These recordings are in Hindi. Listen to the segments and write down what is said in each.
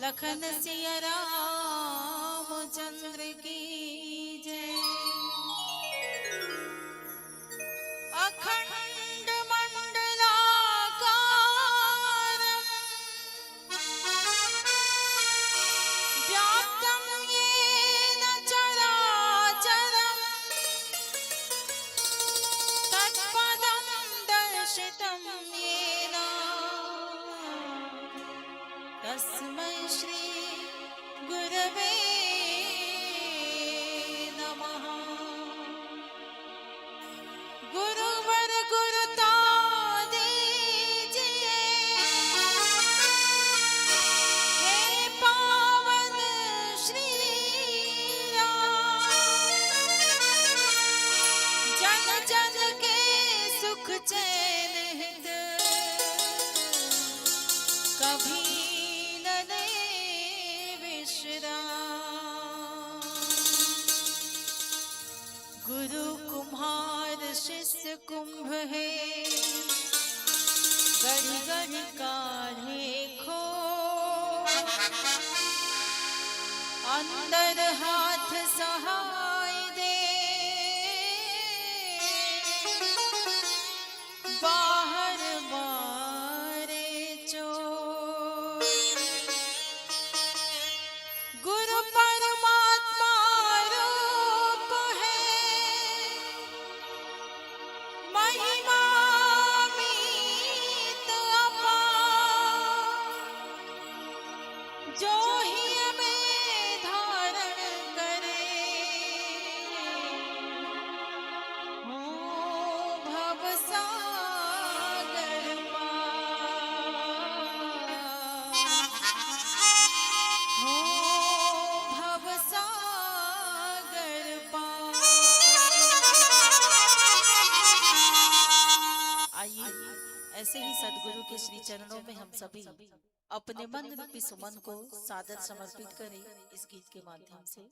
लखन सिया रामचंद्र की जय। अखंड मंडलाकारं व्याप्तं येन चराचरं तत्पदं दर्शितं येन तस्मै श्री गुरवे नमः। गुरुवर गुरुता दीजिए हे पावन श्री राम। जन जन के सुख चैन हित कभी न दे विश्राम। गुरु कुम्हार शिष्य कुंभ है गढ़ गढ़ काढ़े खो। अंदर हाथ सहाय दे बाहर मारे चोर। गुरु परमात्मा रूप है महिमा मीत अपार। जो ही में धारण करे हो भव सागर पार। हो भव सागर पार। आइए ऐसे ही सदगुरु के श्री चरणों में हम सभी अपने मन रूपी सुमन को सादर समर्पित करें इस गीत के माध्यम से।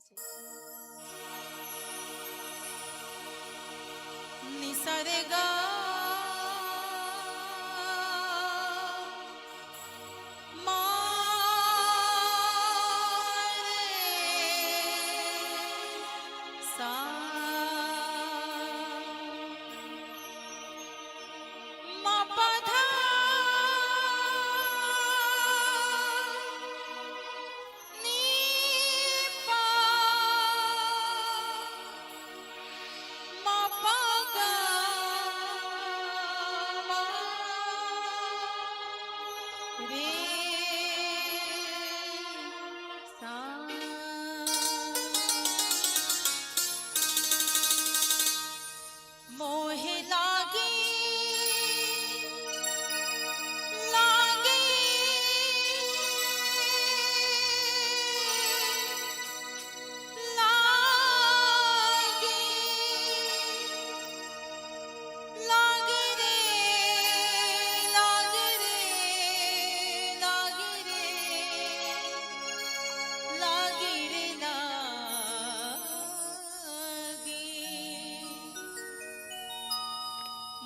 निसर्गा मोहे लागी लागी लागी लागी रे लागी रे लागी रे लागी रे लागी।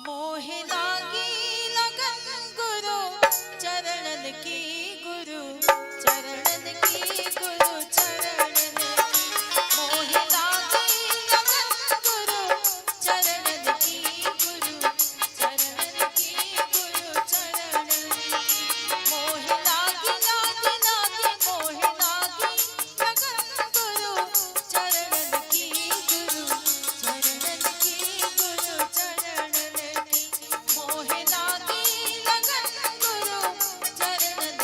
मोहे लागी लगन गुरु चरणन की गुरु चरणन की गुरु चरणन की। मोहे लागी लगन गुरु चरणन की गुरु चरणन की गुरु चरणन की। मोहे लागी लागी लागी मोहे लागी लगन गुरु चरणन की गुरु चरणन की गुरु चरणन की। मोहे लागी लगन गुरु चरणन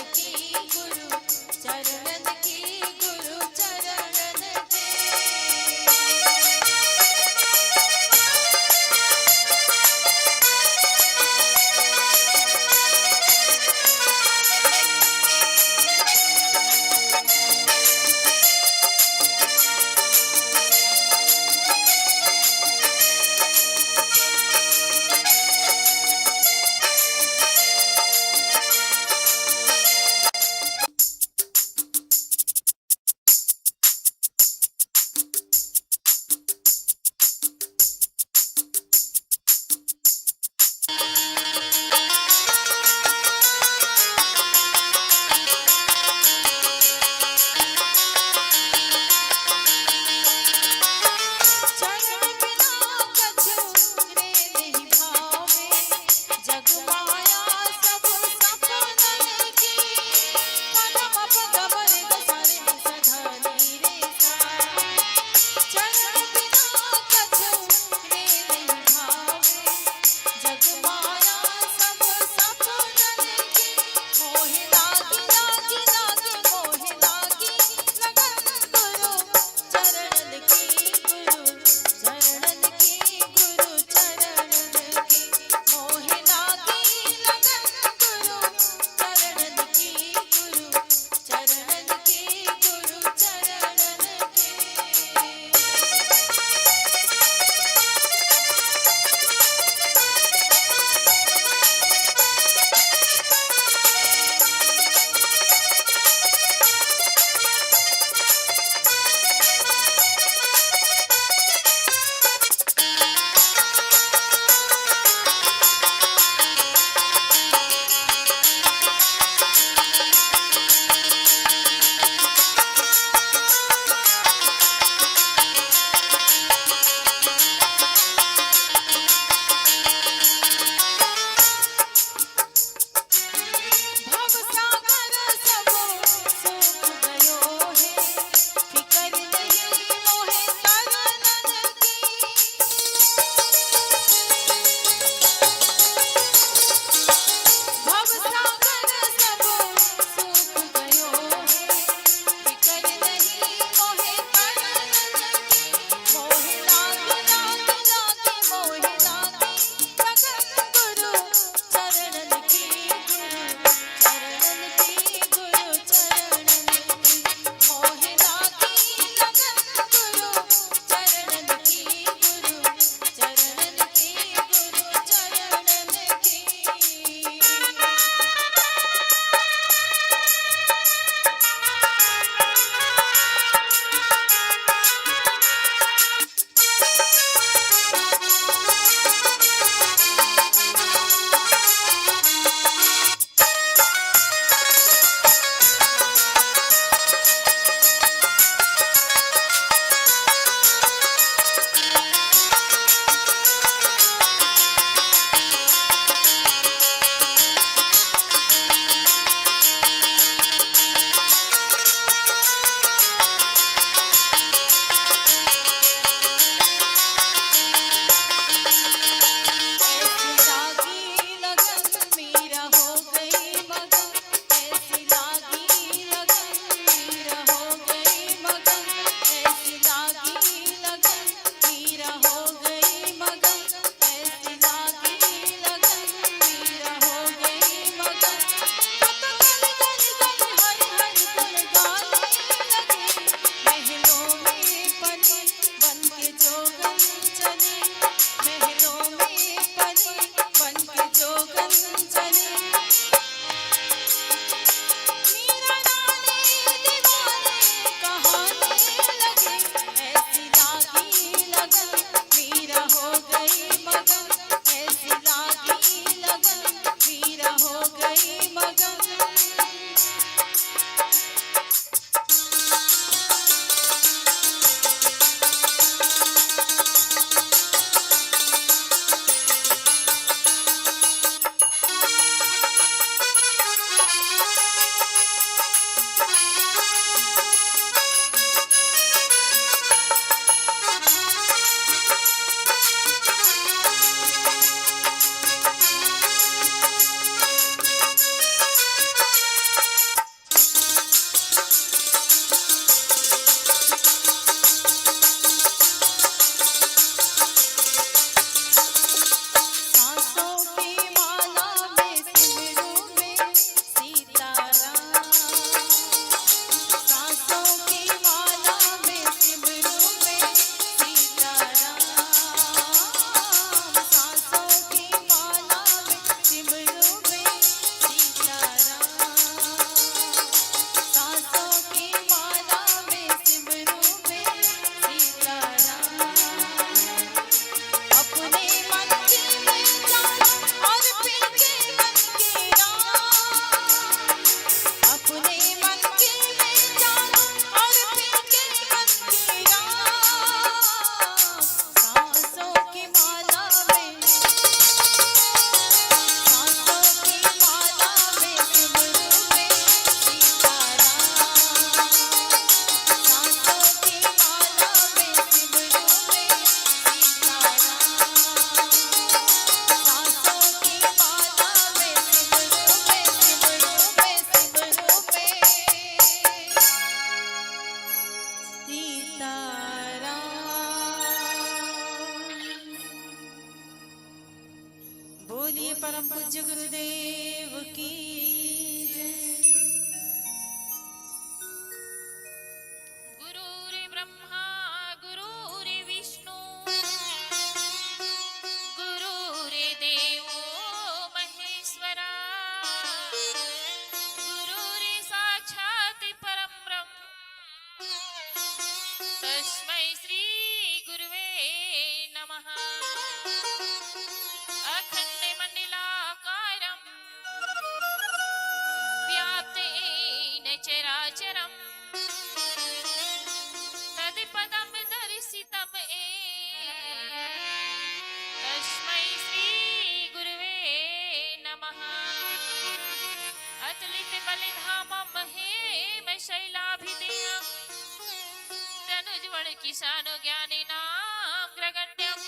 किसानो ज्ञानी नाम ग्रगण्यम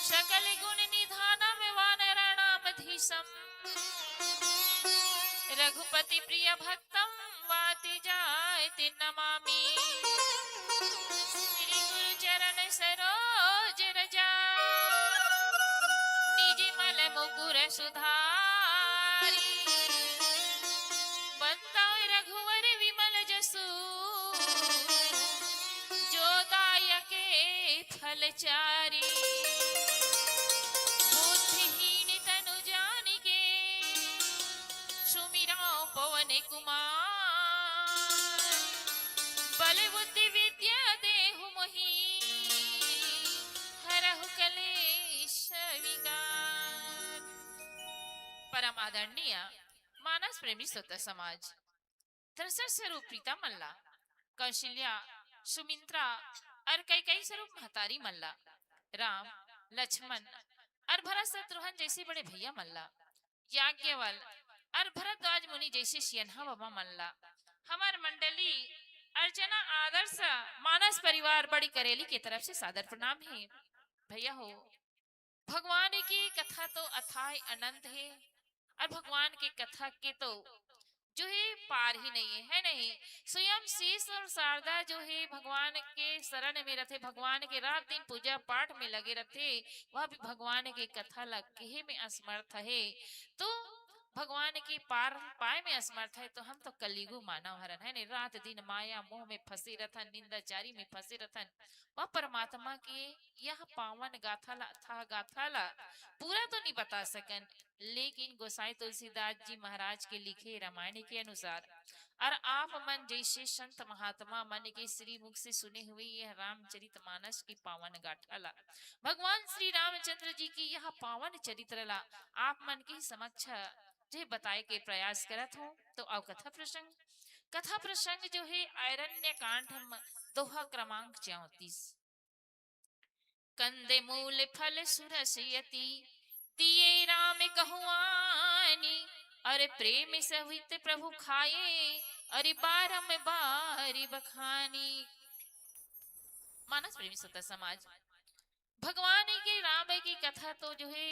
सकल गुण निधानम वानराणामधीशम रघुपति प्रिय भक्तम वाति जायते नमामि श्री गुरु चरण सरोज रजा निज मल मुकुर सुधारी बंता रघुवर विमल जसु जो दायके फलचारी बुद्धिहीन तनु जानिके सुमिरौ पवन कुमार बल बुद्धि विद्या देहु मोहि हरहु कलेश विकार। परम आदरणीय मानस प्रेमी स्वतः समाज दरअसल स्वरूप प्रीता मल्ला कौशल्या सुमित्रा और कई स्वरूप महतारी मल्ला राम लक्ष्मण और भरत शत्रुघ्न जैसे बड़े भैया मल्ला याज्ञवल और भरद्वाज मुनि जैसे सियन्हा बाबा मल्ला हमार मंडली अर्चना आदर्श मानस परिवार बड़ी करेली की तरफ से सादर प्रणाम है। भैया हो भगवान की कथा तो अथाह अनंत है और भगवान की कथा के तो जो है पार ही नहीं है नहीं। स्वयं शीश और शारदा जो है भगवान के शरण में रहते, भगवान के रात दिन पूजा पाठ में लगे रहते, वह भी भगवान की कथा लगे में असमर्थ है। तो भगवान की पार पाए में असमर्थ है तो हम तो कलयुग मानव हरण है नहीं। रात दिन माया मोह में फंसे रहन, निंदाचारी में फंसे रहन। वह परमात्मा के यह पावन गाथाला अथाह गाथाला पूरा तो नहीं बता सकन, लेकिन गोसाई तुलसीदास जी महाराज के लिखे रामायण के अनुसार और आप मन जैसे संत महात्मा मन के श्री मुख से सुने हुए यह रामचरित मानस की पावन गाथाला भगवान श्री रामचंद्र जी की यह पावन चरित्र ला आप मन के समक्ष जो बताए के प्रयास करत हूँ। तो आओ कथा प्रसंग जो है आरण्य कांड दोहा क्रमांक 34। कंदे मूल फल सुरसयति दिए राम कहुआनी अरे प्रेम सहित प्रभु खाए अरे बारंबार बखानी। मानस प्रेमी स्वतः समाज भगवान के राम की कथा तो जो है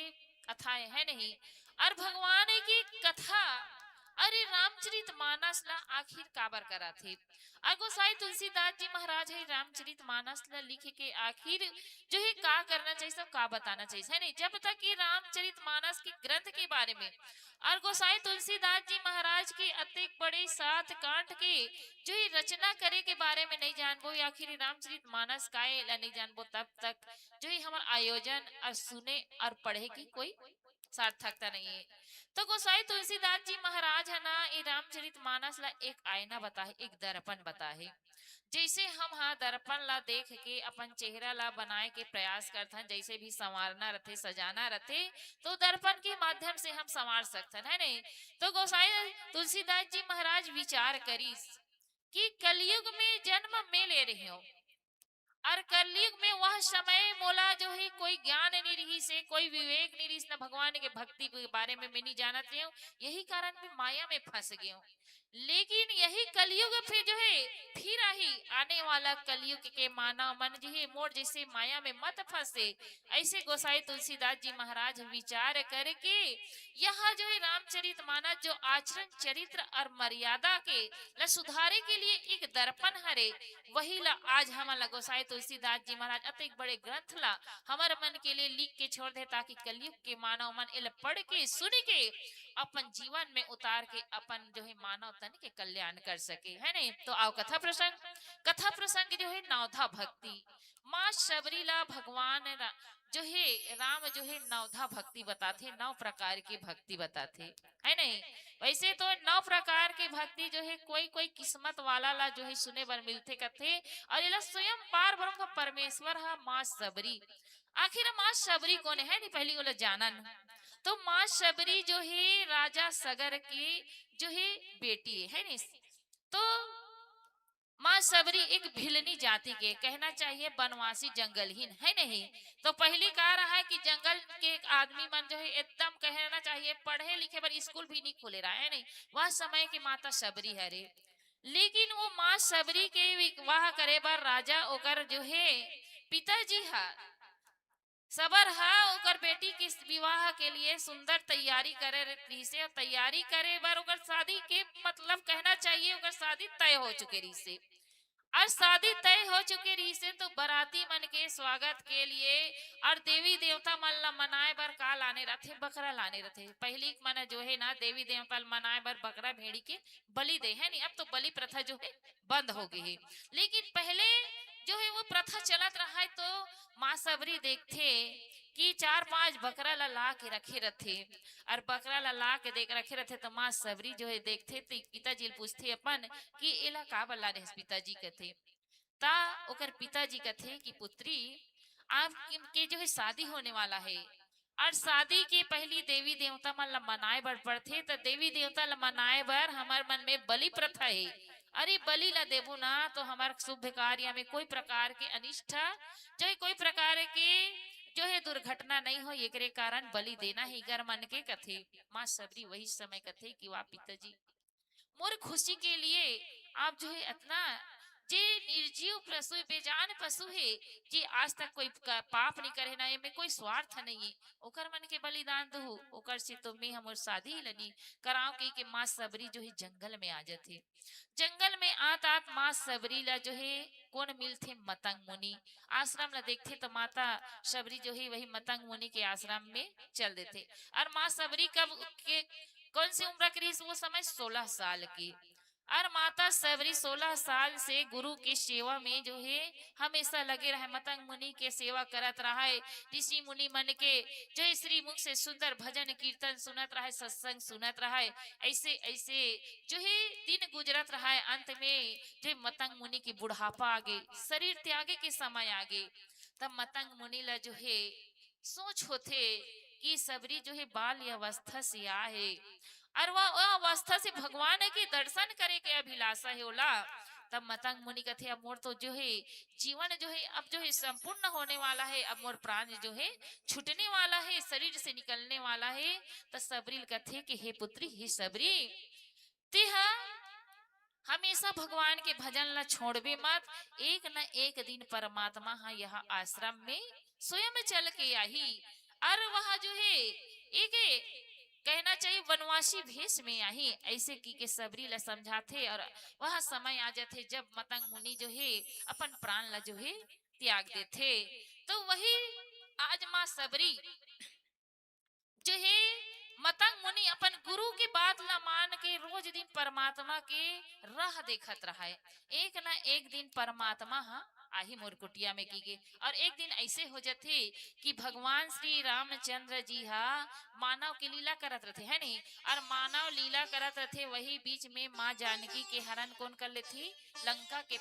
कथाएं है नहीं और भगवान की कथा अरे रामचरित मानस ला आखिर काबर करा थे। और गोसाई तुलसीदास जी महाराज है रामचरित मानस ला लिखे के आखिर जो है का करना चाहिए सब का बताना चाहिए है नहीं। जब तक कि रामचरित मानस के ग्रंथ के बारे में और गोसाई तुलसीदास जी महाराज के अतिक बड़े 7 कांड के जो ही रचना करे के बारे में नहीं जानबो या आखिर रामचरित मानस काए ला नहीं जानबो तब तक जो ही हमारा आयोजन और सुने और पढ़े की कोई सार्थकता नहीं है। तो गोसाई तुलसीदास जी महाराज है ना ये रामचरित मानस ला एक आईना बता है, एक दर्पण बता है। जैसे हम हाँ दर्पण ला देख के अपन चेहरा ला बनाए के प्रयास करते हैं, जैसे भी संवारना रहते सजाना रहते तो दर्पण के माध्यम से हम संवार सकते हैं नहीं। तो गोसाई तुलसीदास जी महाराज विचार करी कि कलयुग में जन्म में ले रही हो और कलयुग में वह समय मोला जो है कोई ज्ञान नहीं रही से कोई विवेक नहीं रही न भगवान के भक्ति के बारे में मैं नहीं जानती हूँ, यही कारण मैं माया में फंस गई हूँ। लेकिन यही कलयुग फिर जो है फिर ही आने वाला कलयुग के मानव मन जो है मोड़ जैसे माया में मत फंसे, ऐसे गोसाई तुलसीदास जी महाराज विचार करके यहाँ जो है रामचरित मानस जो आचरण चरित्र और मर्यादा के ला सुधारे के लिए एक दर्पण हरे वही ला आज हमारा गोसाई तुलसीदास जी महाराज अतिक बड़े ग्रंथ ला हमारे मन के लिए लिख के छोड़ दे ताकि कलयुग के मानव मन इल पढ़ के सुन के अपन जीवन में उतार के अपन जो है मानव तन के कल्याण कर सके है नहीं। तो आओ कथा प्रसंग जो है नवधा भक्ति माँ शबरी ला भगवान जो है राम जो है नवधा भक्ति बताते, 9 प्रकार की भक्ति बताते है नहीं। वैसे तो 9 प्रकार की भक्ति जो है कोई किस्मत वाला ला जो है सुने बर मिलते कथे और इला स्वयं पार ब्रह्म परमेश्वर है माँ शबरी। आखिर माँ शबरी कौन है नहीं पहली बोले जानन। तो माँ शबरी जो है राजा सगर की जो है बेटी है नहीं। तो माँ शबरी एक भिलनी जाति के कहना चाहिए वनवासी जंगलहीन है नहीं। तो पहली कह रहा है कि जंगल के आदमी मन जो है एकदम कहना चाहिए पढ़े लिखे पर स्कूल भी नहीं खुले रहा है नहीं। वह समय की माता शबरी है रे। लेकिन वो माँ सबरी के विवाह करे बर राजा ओकर जो है पिताजी हा सबर हा ओकर बेटी के विवाह के लिए सुंदर तैयारी करे रही से, और तैयारी करे बर ओकर शादी के मतलब कहना चाहिए ओकर शादी तय हो चुके रही से। और शादी तय हो चुके रही से तो बराती मन के स्वागत के लिए और देवी देवता मन ला मनाए बर का लाने रथे, बकरा लाने रथे। पहली मन जो है ना देवी देवता ला मनाए बर बकरा भेड़ी के बलि दे है नहीं। अब तो बलि प्रथा जो है बंद हो गई है, लेकिन पहले जो है वो प्रथा चलत रहा है। तो माँ सबरी देखते कि 4-5 बकरा ला के रखे रथे, और बकरा ला के देख रखे रथे। तो माँ सबरी जो है देखते तो पिताजी ले पूछते अपन कि एला का बल्ला रे पिताजी कहते। ता ओकर पिताजी कहते कि पुत्री आप के जो है शादी होने वाला है, और शादी के पहली देवी देवता मन ला मनाए बर पड़थे। तो देवी देवता ला मनाए बर हमार मन में बलि प्रथा है। अरे बलि ला देबो ना तो हमार शुभ कार्य में कोई प्रकार के अनिष्ठा जो है कोई प्रकार के जो है दुर्घटना नहीं हो, एकरे कारण बलि देना ही गर मन के कथे। माँ सबरी वही समय कथे कि वाह पिताजी मोर खुशी के लिए आप जो है इतना जे निर्जीव पशु बेजान पशु है जे आज तक कोई पाप नहीं करे ना, में कोई स्वार्थ नहीं है, ओकर मन के बलिदान दो ओकर से तो मैं हमर शादी ही लनी कराओ के माँ सबरी जो है जंगल में आ जाते। जंगल में आत आत माँ सबरी ला जो है कौन मिलते मतंग मुनि आश्रम ला देखते। तो माता सबरी जो है वही मतंग मुनि के आश्रम में चल देते। और माँ सबरी कब के कौन सी उम्र की रही वो समय 16 साल की। और माता सबरी 16 साल से गुरु की सेवा में जो है हमेशा लगे रहे, मतंग मुनि के सेवा करत रहा है। ऋषि मुनि मन के जो है श्री मुख से सुंदर भजन कीर्तन सुनत रहा है, सत्संग सुनत रहा है। ऐसे ऐसे जो है दिन गुजरत रहा है। अंत में जो है मतंग मुनि की बुढ़ापा आगे, शरीर त्यागे के समय आगे। तब मतंग मुनि ला जो है सोच होते कि सबरी जो है बाल अवस्था से आए, और वह अवस्था से भगवान के दर्शन करे के अभिलाषा है ओला। तब मतंग मुनि कथे अब मोर तो जो है जीवन जो है अब जो है संपूर्ण होने वाला है, अब मोर प्राण जो है छूटने वाला है, शरीर से निकलने वाला है। तो सबरी कथे कि हे पुत्री हे सबरी तेहा हमेशा भगवान के भजन ला छोड़बे मत। एक न एक दिन परमात्मा हा यहाँ आश्रम में स्वयं चल के आई, और वह जो है एक कहना चाहिए वनवासी भेष में आई। ऐसे की के सबरी ला समझाते, और वह समय आ जाते जब मतंग मुनि जो है अपन प्राण ला जो है त्याग देते। तो वही आज माँ सबरी जो है मतंग मुनि अपन गुरु की बात ला मान के रोज दिन परमात्मा के राह देखत रहा है। एक ना एक दिन परमात्मा हा आही मोर कुटिया में की और एक दिन ऐसे हो जाते कि भगवान श्री रामचंद्र जी हा मानव की लीला करत रहते है नहीं, और मानव लीला करत रहते वही बीच में माँ जानकी के हरण कौन कर लेती, लंका के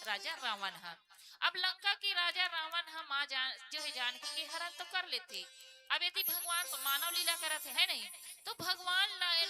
राजा रावण हा। अब लंका के राजा रावण हा माँ जो है जानकी के हरण तो कर लेते। अब यदि भगवान तो मानव लीला करत है नहीं, तो भगवान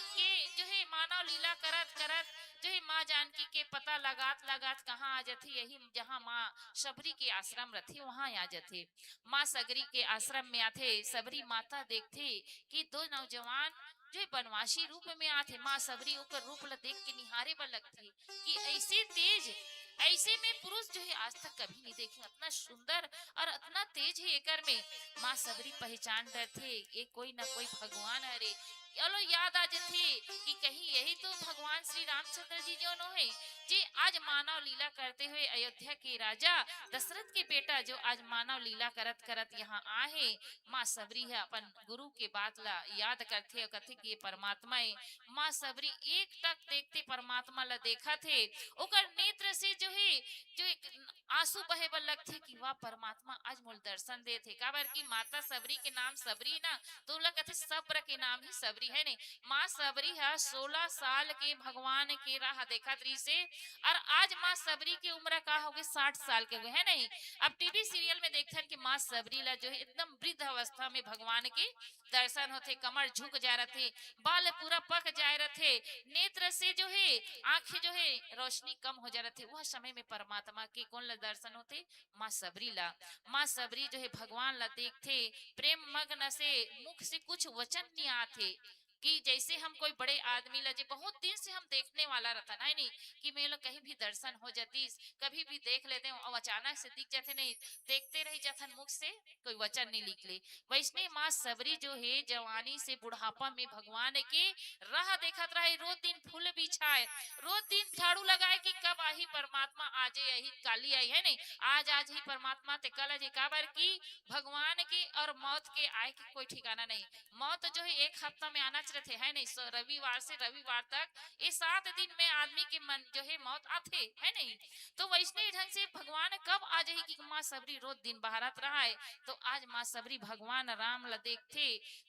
के जो है मानव लीला करत करत जो है माँ जानकी के पता लगात लगात कहाँ आ जाती, यही जहाँ माँ सबरी के आश्रम रहती वहां आ जाते। माँ सगरी के आश्रम में आते, सबरी माता देखते कि दो नौजवान जो है बनवासी रूप में आते। माँ सबरी ओकर रूप ला देख के निहारे पर लगती कि ऐसे तेज ऐसे में पुरुष जो है आज तक कभी नहीं देखे, इतना सुंदर और इतना तेज है एकर में। माँ सबरी पहचान रहते ये कोई ना कोई भगवान है रे। चलो याद आ जाते कि कहीं यही तो भगवान श्री रामचंद्र जी जो नो है जे आज मानव लीला करते हुए अयोध्या के राजा दशरथ के बेटा जो आज मानव लीला करत करत यहाँ आए। माँ सबरी है अपन गुरु के बात ला याद करते और कथे कि ये परमात्मा है। माँ सबरी एक टक देखते परमात्मा ला देखा थे, ओकर नेत्र से जो है जो एक आंसू बहे बर लगथे कि वाह परमात्मा आज मोल दर्शन दे थे। काबर की माता सबरी के नाम सबरी ना तो ला कहते सब्र के नाम ही सबरी है नहीं। माँ सबरी है 16 साल के भगवान के राह देखा त्री से, और आज माँ सबरी की उम्र का हो गई 60 साल के हुए है नहीं। अब टीवी सीरियल में देखते हैं कि माँ सबरी ला जो है एकदम वृद्ध अवस्था में भगवान के दर्शन होते, कमर झुक जा रहे थे, बाल पूरा पक जा रहे थे, नेत्र से जो है आंखें जो है रोशनी कम हो जा रहे थे। वह समय में परमात्मा के कौन ला दर्शन होते, माँ सबरी ला। माँ सबरी जो है भगवान ला देखते प्रेम मग्न से मुख से कुछ वचन नहीं आते, कि जैसे हम कोई बड़े आदमी लजे बहुत दिन से हम देखने वाला रहता नहीं कि मैं लोग कहीं भी दर्शन हो जाती, कभी भी देख लेते हैं और अचानक से दिख जाते, नहीं देखते रह जाते, मुख से कोई वचन नहीं निकले। वैष्णव माँ सबरी जो है जवानी से बुढ़ापा में भगवान के राह देखत रहे, रोज दिन फूल बिछाए, रोज दिन झाड़ू लगाए कि कब आई परमात्मा, आज यही काली आई है नहीं, आज ही परमात्मा ते कल जी काबर की भगवान की और मौत के आए की कोई ठिकाना नहीं। मौत जो है एक हफ्ता में आना चाहते है नहीं, रविवार से रविवार तक ये 7 दिन में आदमी के मन जो है मौत आते है नहीं। तो वैष्णव ढंग से भगवान कब आ जाए कि माँ सबरी रोज दिन बहारत रहा है, तो आज माँ सबरी भगवान राम ला देखते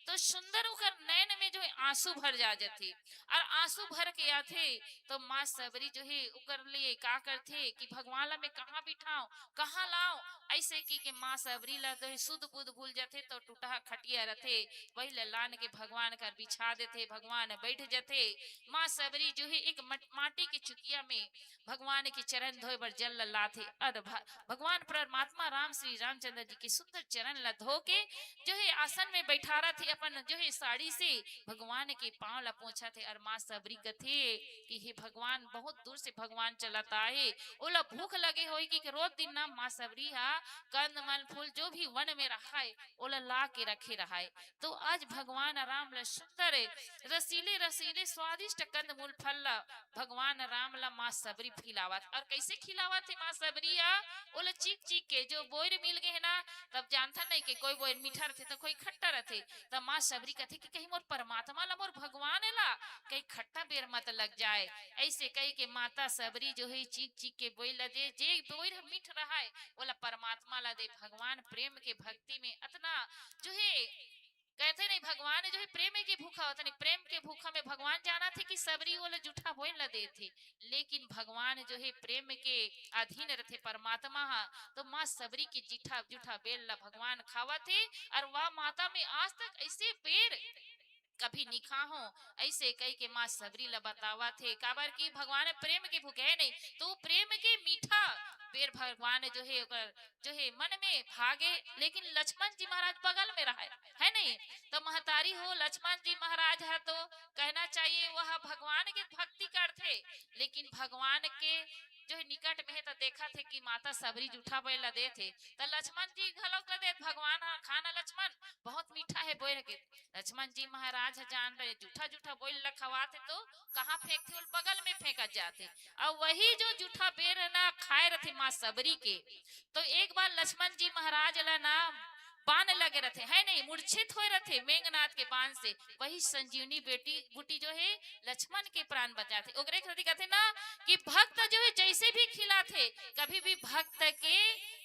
तो सुंदर उकर नयन में जो है आंसू भर जा जाते, और आंसू भर के आते तो माँ सबरी जो है उकर लिए का करते कि भगवान ला मैं कहाँ बिठाऊं कहाँ लाऊं, ऐसे की माँ सबरी ला तो शुद्ध बुद्ध भूल जाते तो टूटा खटिया रहते वही लान के भगवान कर बिछा देते, भगवान बैठ जाते। माँ सबरी जो है एक माटी की चुकिया में भगवान के चरण धोए बर जल लाथे, और भगवान परमात्मा राम श्री रामचंद्र जी के सुंदर चरण ला धो के जो है आसन में बैठा रहा थे, अपन जो है साड़ी से भगवान के पांव ला पोंछा थे, और माँ सबरी कथे कि हे भगवान बहुत दूर से भगवान चलाता है, ओला भूख लगे होई कि रोज दिन ना माँ सबरी हा कंद मल फूल जो भी वन में रहा है ओला ला के रखे रहा है। तो आज भगवान राम ला सुंदर रसीले रसीले स्वादिष्ट कंद मूल फल ला भगवान राम ला माँ सबरी खिलावत, और कैसे खिलावत है माँ सबरी ओला चीख चीख के, जो बोर मिल गए ना तब जानता नहीं कि कोई बोर मीठा रहते तो कोई खट्टा रहते, तब माँ सबरी कहते कि कहीं मोर परमात्मा ला मोर भगवान ला कहीं खट्टा बेर मत लग जाए, ऐसे कही के माता सबरी जो है चीख चीख के बोल दे, जे बोर मीठ रहा है बोला परमात्मा ला दे। भगवान प्रेम के भक्ति में इतना जो है कहते नहीं भगवान जो है प्रेम के भूखा होता नहीं, प्रेम के भूखा में भगवान जाना थे कि सबरी वाले जूठा बोल न दे थे, लेकिन भगवान जो है प्रेम के अधीन रहते परमात्मा तो माँ सबरी की जीठा जूठा बेल ला भगवान खावा थे, और वह माता में आज तक ऐसे पेड़ कभी निखा हो, ऐसे कई के माँ सबरी ला बतावा थे काबर की भगवान प्रेम के भूखे है नहीं, तो प्रेम के मीठा बेर भगवान जो है मन में भागे, लेकिन लक्ष्मण जी महाराज बगल में रहा है नहीं, तो महतारी हो लक्ष्मण जी महाराज है तो कहना चाहिए वह भगवान की भक्ति करते, लेकिन भगवान के जो है निकट में है तो देखा थे कि माता सबरी जूठा बोल दे थे, तो लक्ष्मण जी घलोक दे भगवान खाना लक्ष्मण बहुत मीठा है बोल के, लक्ष्मण जी महाराज जान रहे जूठा जूठा बोल रखवाते तो कहाँ फेंकते बगल में फेंका जाते, और वही जो जूठा बेर ना खाए रहे माँ सबरी के, तो एक बार लक्ष्मण जी महाराज ला ना बाण लगे रहते है नहीं, मूर्छित हो रहे मेघनाथ के बाण से, वही संजीवनी बेटी बूटी जो है लक्ष्मण के प्राण बचाते। ओकरे कहते ना कि भक्त जो है जैसे भी खिलाते कभी भी भक्त के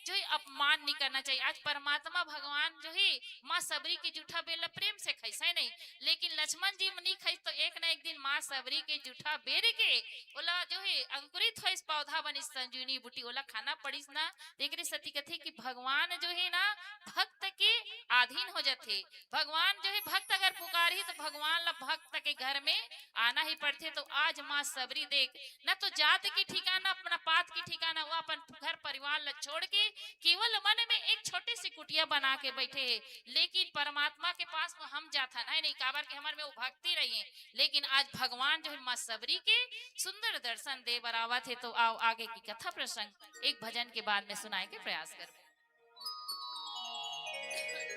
जो है अपमान नहीं करना चाहिए। आज परमात्मा भगवान जो है माँ सबरी के जूठा बेला प्रेम से खाइस है नहीं, लेकिन लक्ष्मण जी नहीं खाइस तो एक ना एक दिन माँ सबरी के जूठा बेर के ओला जो है अंकुरित हो पौधा बनी संजीवनी बूटी ओला खाना पड़ीस ना, एक सती कथे कि भगवान जो है ना भक्त के अधीन हो जाते, भगवान जो है भक्त अगर पुकारी तो भगवान ला भक्त के घर में आना ही पड़ते। तो आज माँ सबरी देख न तो जात की ठिकाना अपना पात की ठिकाना, वो अपन घर परिवार ला छोड़ के केवल मन में एक छोटी सी कुटिया बना के बैठे है, लेकिन परमात्मा के पास में हम जाता नहीं काबर के हमारे में वो भक्ति रही है, लेकिन आज भगवान जो है माँ सबरी के सुंदर दर्शन दे बरावा थे। तो आओ आगे की कथा प्रसंग एक भजन के बाद में सुनाए के प्रयास करो।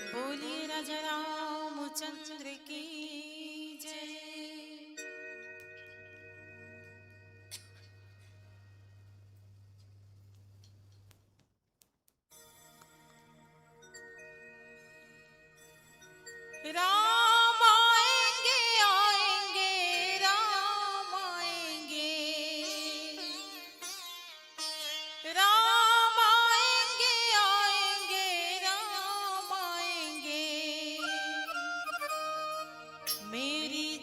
बोलिए राजा रामचंद्र की जय। राम आएंगे आएंगे राम आएंगे, राम आएंगे आएंगे राम आएंगे, मेरी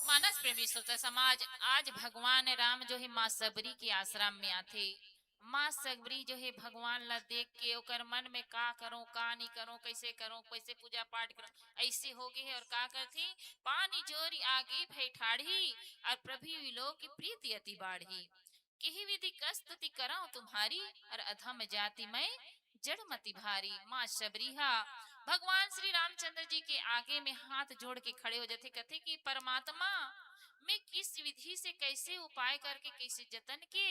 मानस प्रेमी श्रोता समाज, आज भगवान राम जो है माँ सबरी के आश्रम में आथे। माँ सबरी जो है भगवान ला देख के ओकर मन में का करो का नहीं करो, कैसे करो, कैसे पूजा पाठ करो, ऐसे हो गए है। और का करती पानी जोरी आगे भई ठाढ़ी और प्रभु लोग की प्रीति अति बाढ़ी। केही विधि कस्तुति कराओ तुम्हारी और अधम जाति में जड़मति भारी। माँ शबरीहा भगवान श्री रामचंद्र जी के आगे में हाथ जोड़ के खड़े हो जाते, कहते कि परमात्मा मैं किस विधि से कैसे उपाय करके कैसे जतन के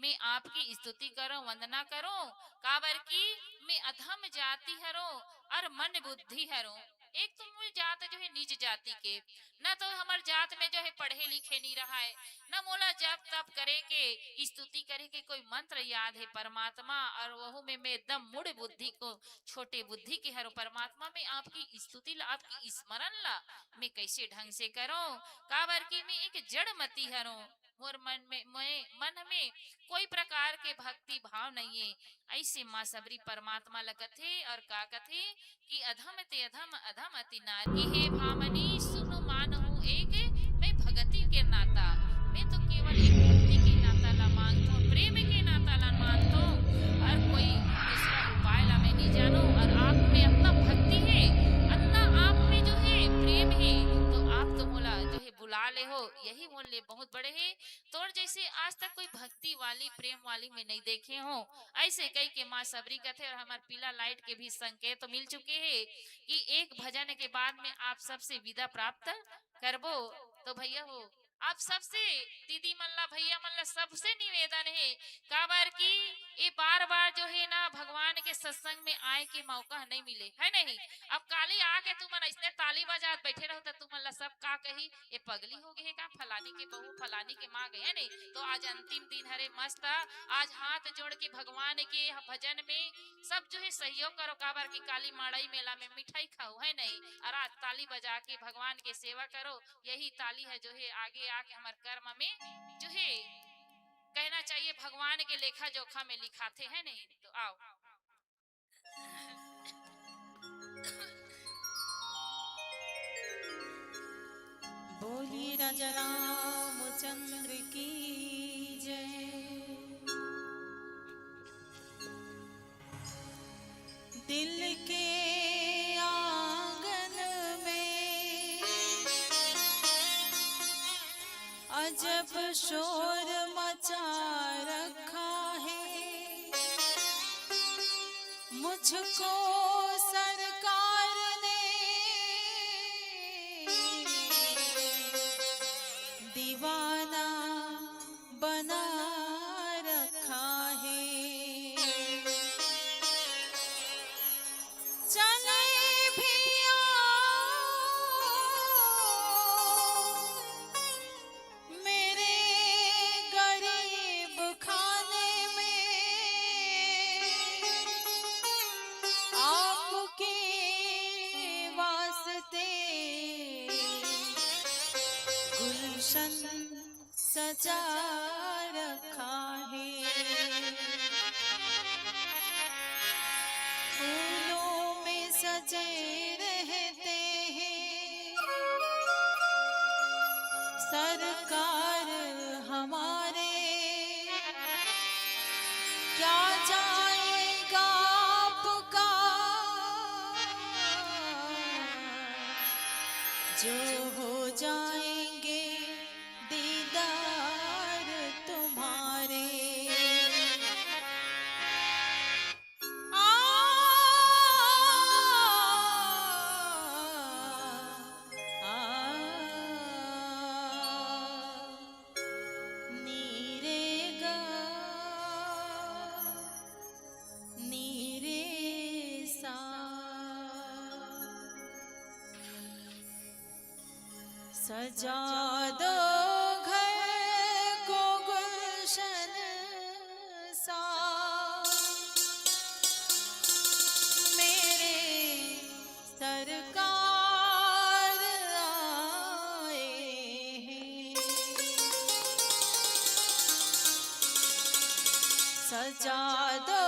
मैं आपकी स्तुति करो वंदना करो, काबर की मैं अधम जाति हरो और मन बुद्धि हरो। एक तो मुझे जात जो है नीच जाति के, न तो हमार जात में जो है पढ़े लिखे नहीं रहा है, न मोला जप तप करे के स्तुति करे के कोई मंत्र याद है परमात्मा, और वह में मैं एकदम मुड़ बुद्धि को छोटे बुद्धि के हरो परमात्मा। मैं आपकी स्तुति ला आपकी स्मरण ला मैं कैसे ढंग से करो, काबर की मैं एक जड़ मती हरो, मोर मन में कोई प्रकार के भक्ति भाव नहीं है। ऐसे माँ सबरी परमात्मा लगथे और का कथे कि अधम ते अधम अधम अति नारी हे भामनी सुनो मानहु एक मैं भगति के नाता, मैं तो केवल एक भक्ति के नाता ला मांगता हूँ, प्रेम के नाता ला मांगता हूँ, और कोई दूसरा उपाय ला मैं नहीं जानो। और आप में अपना भक्ति है, अपना आप में जो है प्रेम है, तो आप तो बोला जो है बुला ले हो, यही मूल्य बहुत बड़े है। तो जैसे आज तक कोई भक्ति वाली प्रेम वाली में नहीं देखे हो, ऐसे कई के माँ सबरी कथे और हमारे पीला लाइट के भी संकेत तो मिल चुके हैं कि एक भजन के बाद में आप सबसे विदा प्राप्त करबो। तो भैया हो आप सबसे दीदी मल्ला भैया मल्ला सबसे निवेदन है, काबर की ये बार बार जो है ना भगवान के सत्संग में आए के मौका नहीं मिले है नहीं। अब काली आके तुम इसने ताली बजा बैठे रहो तो तुम सब का कही ये पगली हो गई है का, फलानी के बहू फलानी के माँ गए नहीं। तो आज अंतिम दिन हरे मस्त, आज हाथ जोड़ के भगवान के भजन में सब जो है सहयोग करो, काबर की काली माड़ाई मेला में मिठाई खाओ है नहीं, और आज ताली बजा के भगवान के सेवा करो। यही ताली है जो है आगे आके हमारे कर्म में जो है कहना चाहिए भगवान के लेखा जोखा में लिखाते हैं नहीं। तो आओ बोलिए राजा रामचंद्र की जय। दिल के आंगन में अजब शोर मचा रखा है मुझको सरकार ने दीवाना बना रखा है। चले भी मेरे गरीब खाने में आपके वास्ते गुलशन सजा रखा है। फूलों में सजे रहते हैं सरकार हमारे, क्या जाएगा आपका जो हो जाएंगे दीदार तुम्हारे। आ, नीरेगा नीरे सा सजा दो घर को गुलशन सा मेरे सरकार आए हैं। सजा दो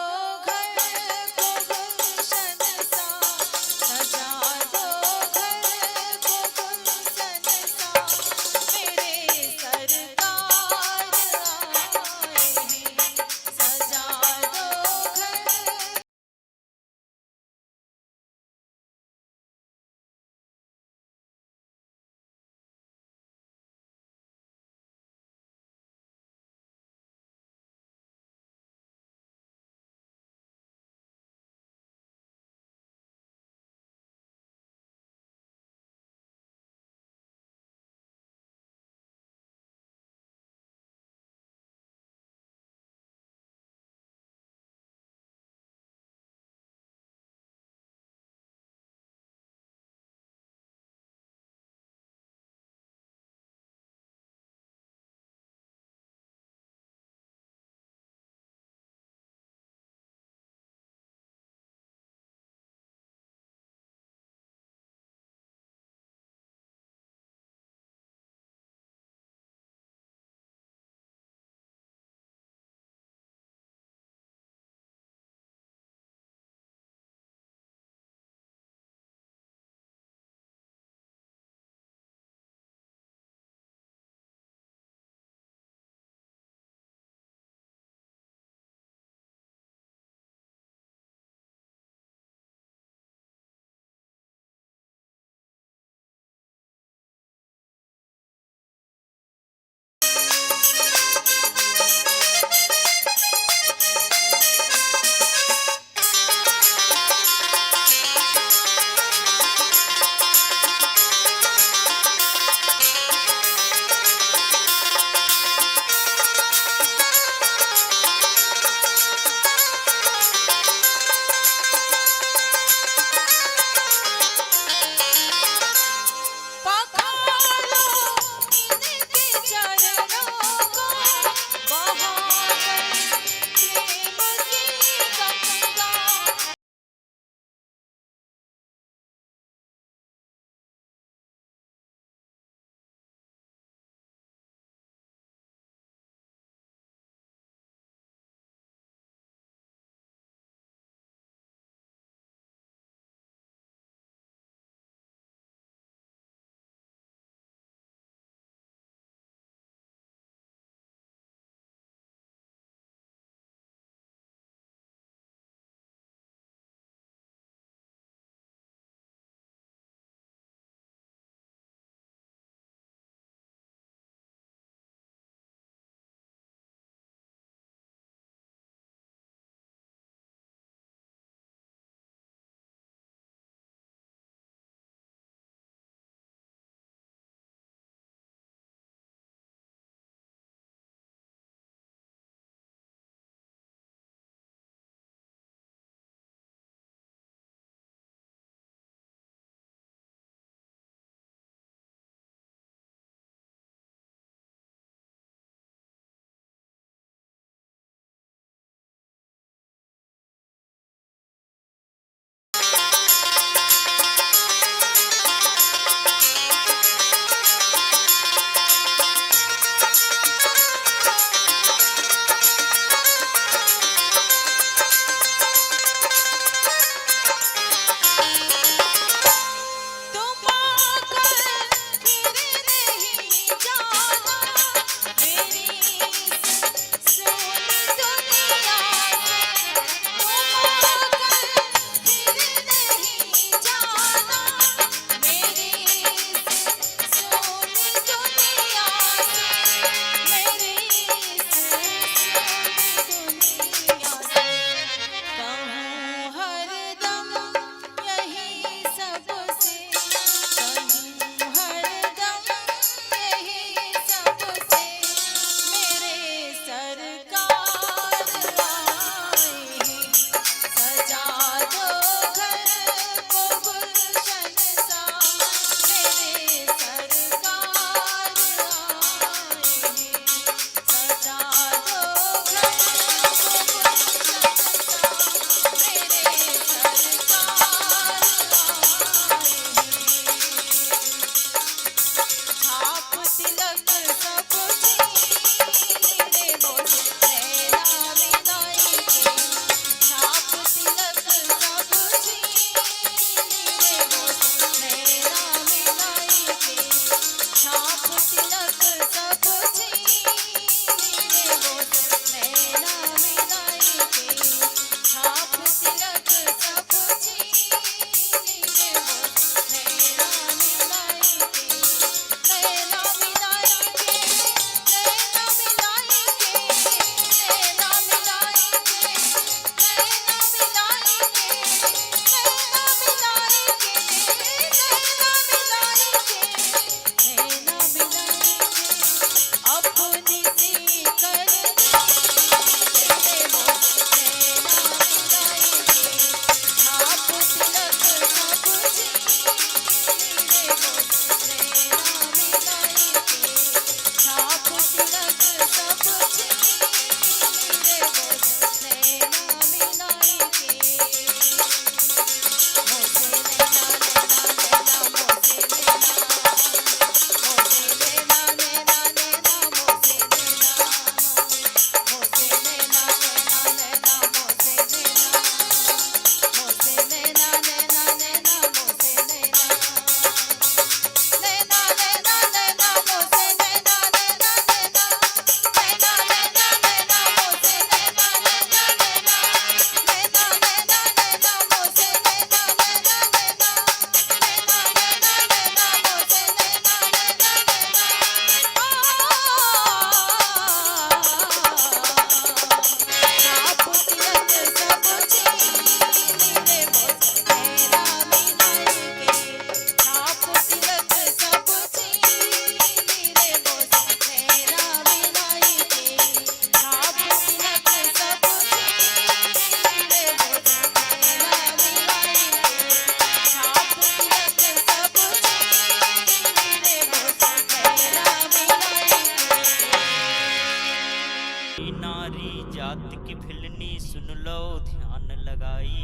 जात की भिलनी सुन लो ध्यान लगाई।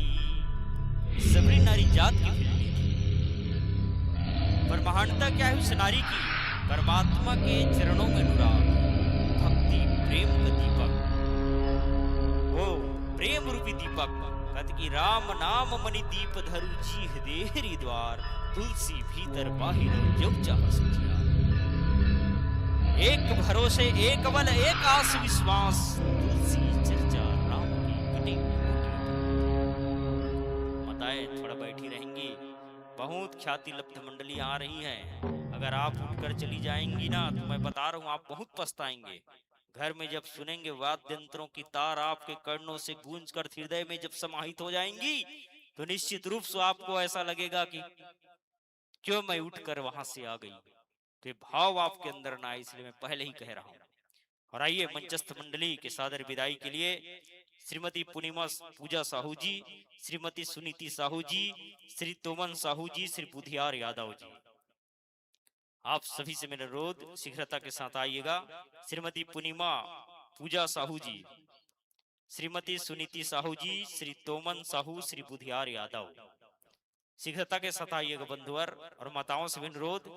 सबरी नारी जात की भिलनी थी, पर महानता क्या है उस नारी की? परमात्मा के चरणों में अनुराग, भक्ति प्रेम का दीपक, वो प्रेम रूपी दीपक। कत की राम नाम मणि दीप धरु जी हृदय द्वार, तुलसी भीतर बाहिर जो चाह सखिया। एक भरोसे एक बल एक आस विश्वास, तुलसी चर्चा राम की कटी माताएं थोड़ा बैठी रहेंगी। बहुत ख्याति लब्ध मंडली आ रही हैं। अगर आप उठकर चली जाएंगी ना तो मैं बता रहा हूं आप बहुत पछताएंगे। घर में जब सुनेंगे वाद्य यंत्रों की तार आपके कर्णों से गूंज कर हृदय में जब समाहित हो जाएंगी तो निश्चित रूप से आपको ऐसा लगेगा कि क्यों मैं उठकर वहां से आ गई। तो भाव आपके अंदर ना आए, इसलिए मैं पहले ही कह रहा हूं। और आइए मंचस्थ मंडली के सादर विदाई के लिए श्रीमती पूर्णिमा पूजा साहू जी, श्रीमती सुनीति साहू जी, श्री तोमन साहू जी, श्री बुधियार यादव जी, आप सभी से मेरा अनुरोध शीघ्रता के साथ आइएगा। श्रीमती पूर्णिमा पूजा साहू जी, श्रीमती सुनीति साहू जी, श्री तोमन साहू, श्री बुधियार यादव, शीघ्रता के साथ आइएगा बंधुवर। और माताओं से भी अनुरोध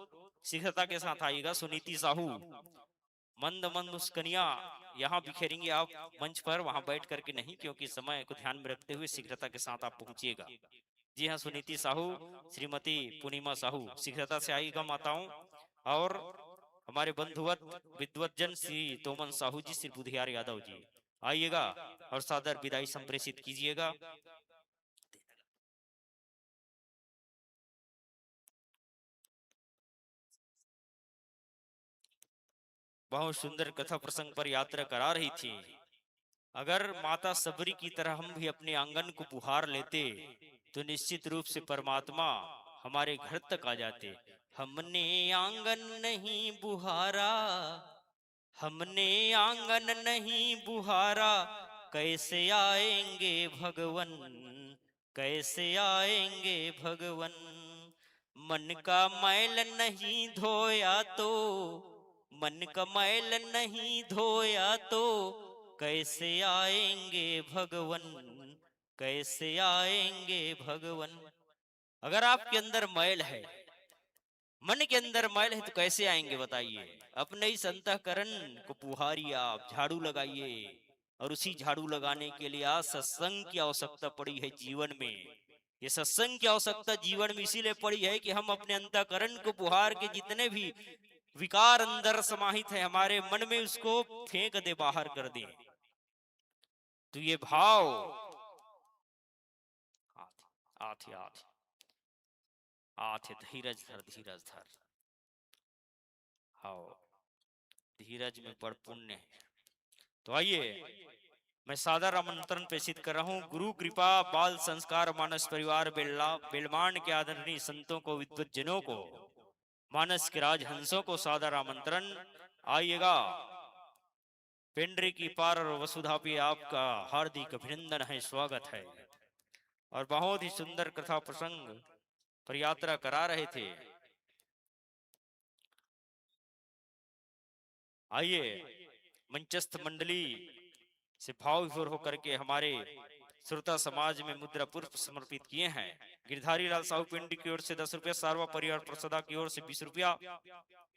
शीघ्रता के साथ आइएगा। सुनीति साहू मंद मंद मुस्कनिया यहाँ बिखेरेंगे आप मंच पर, वहां बैठ करके नहीं, क्योंकि समय को ध्यान में रखते हुए शीघ्रता के साथ आप पहुंचिएगा। जी हाँ, सुनीति साहू, श्रीमती पूर्णिमा साहू, शीघ्रता से आइएगा माताओं। और हमारे बंधुवत विद्वत जन श्री तोमन साहू जी, श्री बुधियार यादव जी, आइएगा और सादर विदाई संप्रेषित कीजिएगा। बहुत सुंदर कथा प्रसंग पर यात्रा करा रही थी। अगर माता सबरी की तरह हम भी अपने आंगन को बुहार लेते तो निश्चित रूप से परमात्मा हमारे घर तक आ जाते। हमने आंगन नहीं बुहारा, हमने आंगन नहीं बुहारा, कैसे आएंगे भगवन, कैसे आएंगे भगवन। मन का मैल नहीं धोया तो, मन का मैल नहीं धोया तो, कैसे आएंगे भगवन, कैसे आएंगे भगवन। अगर आपके अंदर मैल है, मन के अंदर मैल है, तो कैसे आएंगे बताइए। अपने इस अंतःकरण को पुहारिए, आप झाड़ू लगाइए। और उसी झाड़ू लगाने के लिए आज सत्संग की आवश्यकता पड़ी है जीवन में। ये सत्संग की आवश्यकता जीवन में इसीलिए पड़ी है कि हम अपने अंतःकरण को पुहार के जितने भी विकार अंदर समाहित है हमारे मन में, उसको फेंक दे, बाहर कर दे। तो ये भाव आथे आथे आथे, धीरज धर, धीरज धर, हाँ धीरज में बड़ पुण्य है। तो आइए मैं सादर आमंत्रण प्रेषित कर रहा हूँ। गुरु कृपा बाल संस्कार मानस परिवार बेलमान के आदरणीय संतों को, विद्वत जनों को, मानस के राजहंसों को सादर आमंत्रण। आइएगा, पेंड्री की पार और वसुधा पे आपका हार्दिक अभिनंदन है, स्वागत है। और बहुत ही सुंदर कथा प्रसंग पर यात्रा करा रहे थे। आइए मंचस्थ मंडली से भाव विभोर होकर के हमारे श्रोता समाज में मुद्रा पुष्प समर्पित किए हैं। गिरधारी लाल साहू पिंडी की ओर से 10 रुपया, सारवा परिवार प्रसदा की ओर से 20 रुपया,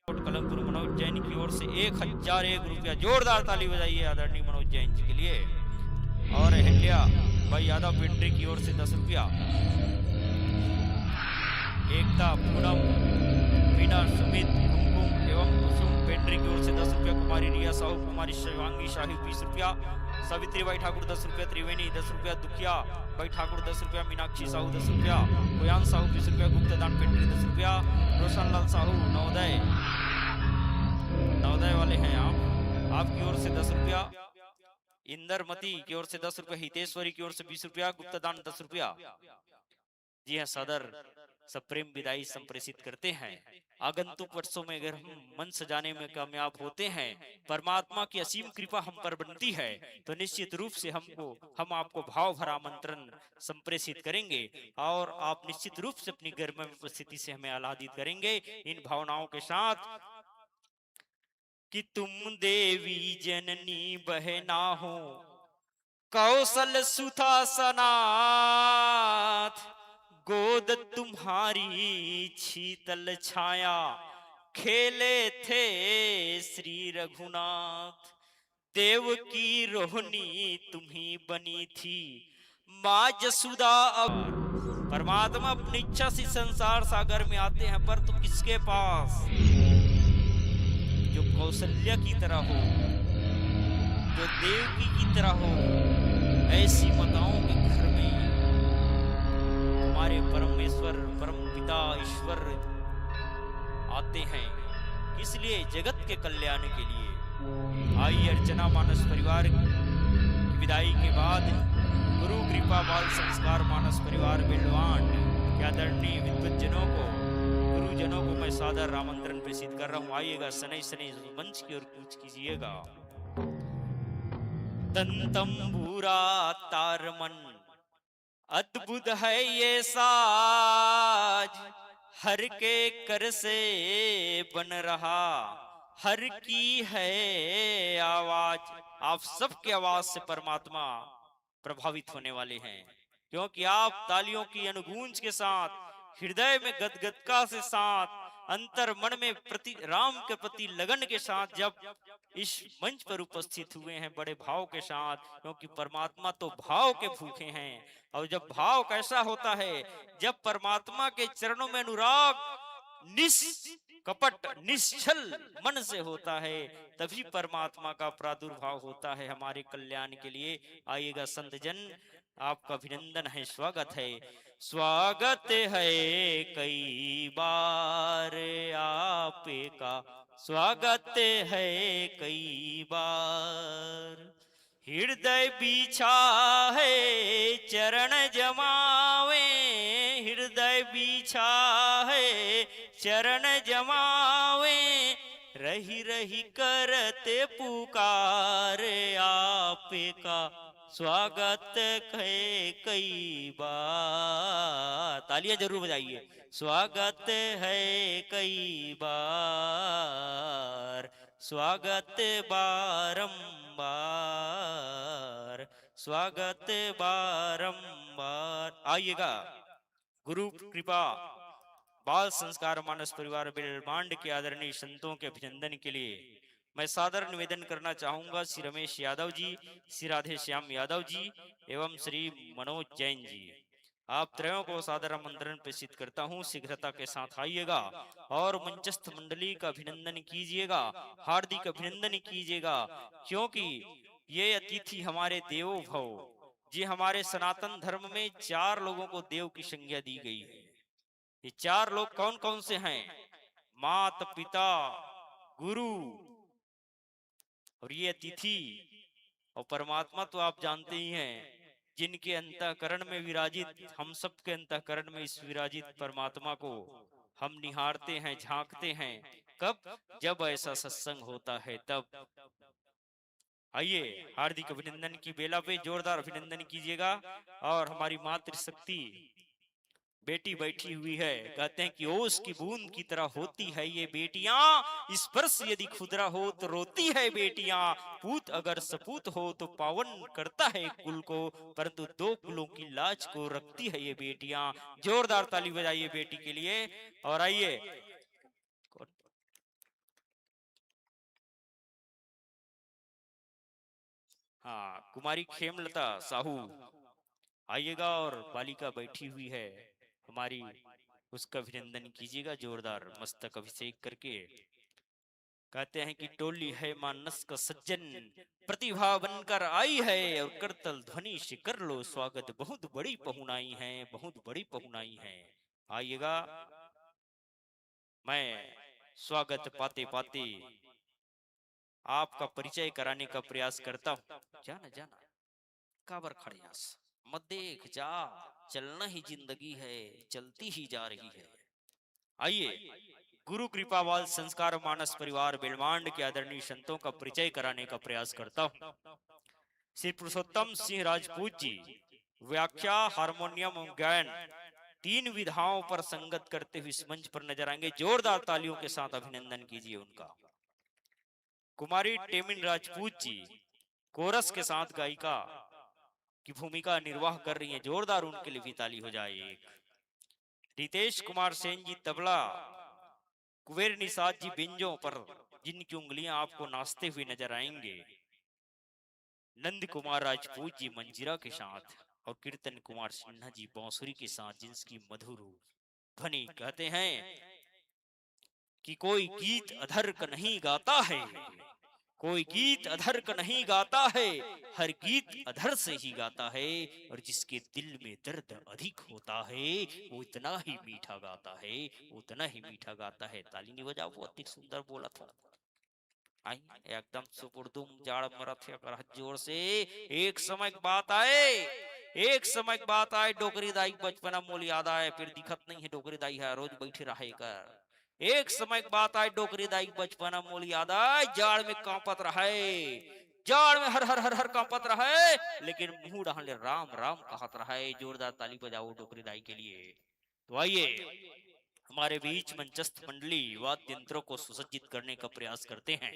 कलमपुर मनोज जैन की ओर से 1001 रुपया। जोरदार ताली बजाइए आदरणीय मनोज जैन जी के लिए। और हिल्या भाई यादव पिंडी की ओर से 10 रुपया। एकता पूनम मीना सुमित कुमकुम एवं कुसुम पेंड्री की ओर से 10 रुपया। कुमारी रिया साहू, कुमारी शिवांगी शाही 20 रुपया। सावित्री बाई ठाकुर 10 रुपया। त्रिवेणी 10 रुपया। दुखिया बाई ठाकुर 10 रुपया। मीनाक्षी साहू 10 रुपया। कोयान साहू 20 रुपया। गुप्त दान पेंड्री 10 रुपया। रोशन लाल साहू नवोदय वाले हैं आप, आपकी ओर से 10 रुपया। इंदरमती की ओर से 10 रुपया। हितेश्वरी की ओर से 20 रुपया। गुप्त दान 10 रुपया। जी हाँ, सदर सब प्रेम विदाई संप्रेषित करते हैं। आगंतुक वर्षों में अगर हम मन सजाने में कामयाब होते हैं, परमात्मा की असीम कृपा हम पर बनती है, तो निश्चित रूप से हम आपको भाव भरा आमंत्रण संप्रेषित करेंगे और आप निश्चित रूप से अपनी गर्म उपस्थिति से हमें आह्लादित करेंगे इन भावनाओं के साथ कि तुम देवी जननी बहना हो, कौशल सुता सनाथ, गोद तुम्हारी शीतल छाया, खेले थे श्री रघुनाथ। देव की रोहिणी तुम्ही बनी थी, माँ जसुदा। अब परमात्मा अपनी इच्छा से संसार सागर में आते हैं, पर तो किसके पास? जो कौशल्या की तरह हो, जो देवकी की तरह हो, ऐसी माताओं के घर में हमारे परमेश्वर परम पिता ईश्वर आते हैं। इसलिए जगत के कल्याण के लिए। आइए अर्चना मानस परिवार की विदाई के बाद गुरु कृपा बाल संस्कार मानस परिवार बिलवान के आदरणीय विद्वज्जनों को, गुरुजनों को मैं सादर आमंत्रण प्रेषित कर रहा हूँ। आइएगा शनै शनै मंच की ओर कूच कीजिएगा। तंतंबूरा तारमन, अद्भुत है ये साज, हर के कर से बन रहा, हर की है आवाज। आप सबके आवाज से परमात्मा प्रभावित होने वाले हैं, क्योंकि आप तालियों की अनुगूंज के साथ, हृदय में गदगदता से साथ, अंतर मन में प्रति राम के प्रति लगन के साथ जब इस मंच पर उपस्थित हुए हैं बड़े भाव के साथ, क्योंकि परमात्मा तो भाव के भूखे हैं। और जब भाव कैसा होता है, जब परमात्मा के चरणों में अनुराग निष्कपट निश्चल मन से होता है, तभी परमात्मा का प्रादुर्भाव होता है हमारे कल्याण के लिए। आइएगा संत जन, आपका अभिनंदन है, स्वागत है। स्वागत है कई बार आपका, स्वागत है कई बार। हृदय बिछा है चरण जमावे, हृदय बिछा है चरण जमावे, रही रही करते पुकार आपका, स्वागत है कई बार। तालियां जरूर बजाइए। स्वागत है कई बार, स्वागत बारंबार, स्वागत बारंबार। आइएगा गुरु कृपा बाल संस्कार मानस परिवार बिलमांड के आदरणीय संतों के अभिनंदन के लिए मैं सादर निवेदन करना चाहूंगा श्री रमेश यादव जी, श्री राधे श्याम यादव जी एवं श्री मनोज जैन जी। आप त्रयों को सादर आमंत्रण प्रेषित करता हूं, शीघ्रता के साथ आइएगा और मंचस्थ मंडली का अभिनंदन कीजिएगा, हार्दिक अभिनंदन कीजिएगा, क्योंकि ये अतिथि हमारे देवो भव। जी, हमारे सनातन धर्म में 4 लोगों को देव की संज्ञा दी गई है। ये 4 लोग कौन कौन से हैं? मात पिता गुरु और ये अतिथि और परमात्मा तो आप जानते ही हैं, जिनके अंतःकरण में विराजित, हम सबके अंतःकरण में इस विराजित परमात्मा को हम निहारते हैं, झांकते हैं। कब? जब ऐसा सत्संग होता है तब। आइए हार्दिक अभिनंदन की बेला पे जोरदार अभिनंदन कीजिएगा। और हमारी मातृशक्ति बेटी बैठी हुई है, कहते हैं कि ओस की बूंद की तरह होती है ये बेटियां, स्पर्श यदि खुदरा हो तो रोती है बेटियां, पूत अगर सपूत हो तो पावन करता है कुल को, परंतु 2 कुलों की लाज को रखती है ये बेटियां। जोरदार ताली बजाइए बेटी के लिए। और आइए हाँ, कुमारी खेमलता साहू आइएगा, और बालिका बैठी हुई है हमारी, उसका अभिनंदन कीजिएगा जोरदार मस्तक अभिषेक करके। कहते हैं कि टोली है मानस का सज्जन, प्रतिभा बनकर आई है, और करतल ध्वनि से कर लो स्वागत, बहुत बड़ी पहुनाई है, बहुत बड़ी पहुनाई है। आइएगा, मैं स्वागत पाते पाते आपका परिचय कराने का प्रयास करता हूँ। जाना जाना काबर खड़ियास मत देख जा, चलना ही जिंदगी है, चलती ही जा रही है। आइए गुरु कृपावाल संस्कार मानस परिवार बेलमांड के आदरणीय संतों का परिचय कराने का प्रयास करता हूँ। श्री पुरुषोत्तम सिंह राजपूत जी व्याख्या, हारमोनियम और गायन 3 विधाओं पर संगत करते हुए इस मंच पर नजर आएंगे। जोरदार तालियों के साथ अभिनंदन कीजिए उनका। कुमारी टेमिन राजपूत जी कोरस के साथ गायिका, की भूमिका निर्वाह कर रही हैं। जोरदार उनके लिए भी ताली हो जाए। एक रितेश कुमार सेन जी तबला, कुबेर निषाद जी बिंजों पर, जिनकी उंगलियां आपको नाचते हुए नजर आएंगे। नंद कुमार राजपूत जी मंजीरा के साथ और कीर्तन कुमार सिन्हा जी बांसुरी के साथ, जिनकी मधुर ध्वनि कहते हैं कि कोई गीत अधर का नहीं गाता है, कोई गीत अधर का नहीं गाता है, हर गीत अधर से ही गाता है, और जिसके दिल में दर्द अधिक होता है वो इतना ही मीठा गाता है, उतना ही मीठा गाता है। ताली नहीं बजाओ, वो अति सुंदर बोला था। आई एकदम सुपुर्दुम जाड़ मरथ कर जोर से। एक समय की बात आए, एक समय की बात आए, डोकरी दाई बचपना मोल याद आए, फिर दिखत नहीं है डोकरी दाई है, रोज बैठे रहे कर। एक समय की बात आए, डोकरी दाई बचपना मोल याद आए, जाड़ में कांपत रहे, जाड़ में हर हर हर हर कांपत रहे, लेकिन मुंह डाले राम राम कहत रहे। जोरदार ताली बजाओ डोकरी दाई के लिए। तो आइए हमारे बीच मंचस्थ मंडली वाद्य यंत्रों को सुसज्जित करने का प्रयास करते हैं।